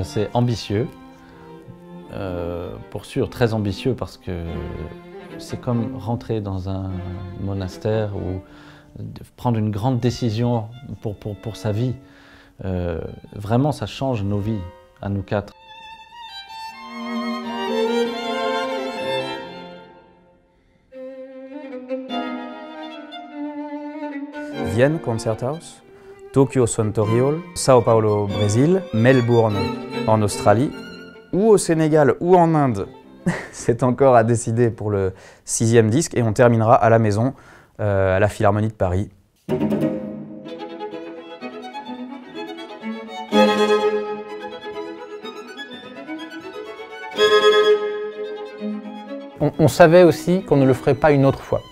C'est ambitieux, pour sûr très ambitieux, parce que c'est comme rentrer dans un monastère ou prendre une grande décision pour sa vie. Vraiment, ça change nos vies, à nous quatre. Vienne Concerthouse, Tokyo Sontori Hall, Sao Paulo au Brésil, Melbourne en Australie, ou au Sénégal ou en Inde. C'est encore à décider pour le 6e disque, et on terminera à la maison, à la Philharmonie de Paris. On savait aussi qu'on ne le ferait pas une autre fois.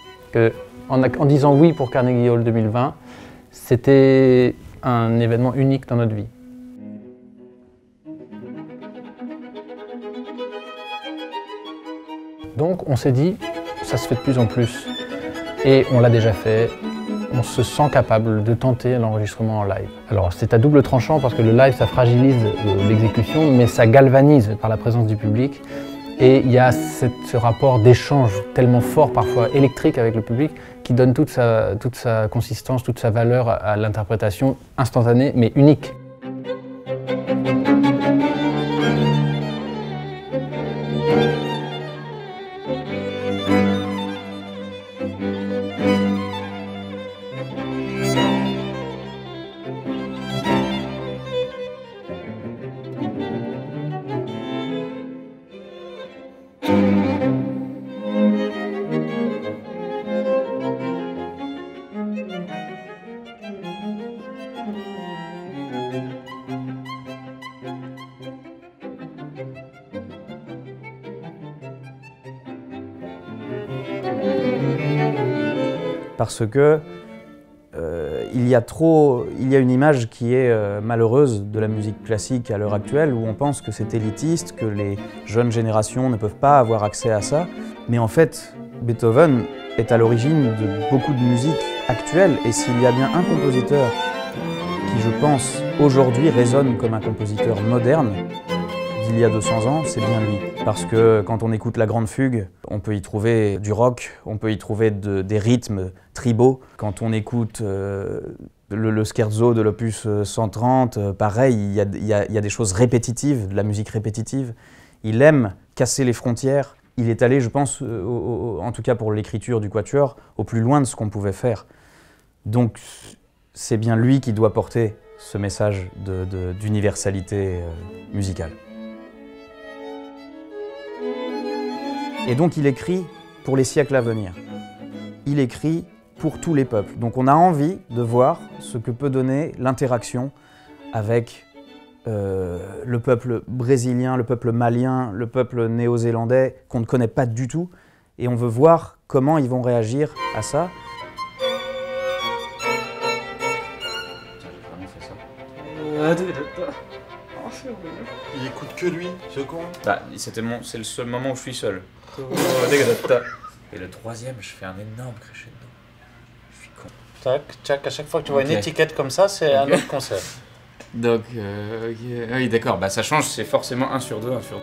En disant oui pour Carnegie Hall 2020, c'était un événement unique dans notre vie. Donc on s'est dit, ça se fait de plus en plus. Et on l'a déjà fait, on se sent capable de tenter l'enregistrement en live. Alors c'est à double tranchant parce que le live ça fragilise l'exécution, mais ça galvanise par la présence du public. Et il y a ce rapport d'échange tellement fort, parfois électrique avec le public, qui donne toute sa consistance, toute sa valeur à l'interprétation instantanée, mais unique. Parce que il y a une image qui est malheureuse de la musique classique à l'heure actuelle, où on pense que c'est élitiste, que les jeunes générations ne peuvent pas avoir accès à ça. Mais en fait, Beethoven est à l'origine de beaucoup de musique actuelle, et s'il y a bien un compositeur qui, je pense, aujourd'hui résonne comme un compositeur moderne d'il y a 200 ans, c'est bien lui. Parce que quand on écoute la Grande Fugue, on peut y trouver du rock, on peut y trouver des rythmes tribaux. Quand on écoute le scherzo de l'opus 130, pareil, il y a des choses répétitives, de la musique répétitive. Il aime casser les frontières. Il est allé, je pense, en tout cas pour l'écriture du Quatuor, au plus loin de ce qu'on pouvait faire. Donc c'est bien lui qui doit porter ce message d'universalité musicale. Et donc il écrit pour les siècles à venir. Il écrit pour tous les peuples. Donc on a envie de voir ce que peut donner l'interaction avec le peuple brésilien, le peuple malien, le peuple néo-zélandais qu'on ne connaît pas du tout. Et on veut voir comment ils vont réagir à ça. Il écoute que lui, ce con. Bah, c'est le seul moment où je suis seul. Et le troisième, je fais un énorme crescendo. Je suis con. Tac, tac, à chaque fois que tu vois une étiquette comme ça, c'est un autre concert. Donc, oui, d'accord, bah ça change, c'est forcément 1 sur 2, 1 sur 2.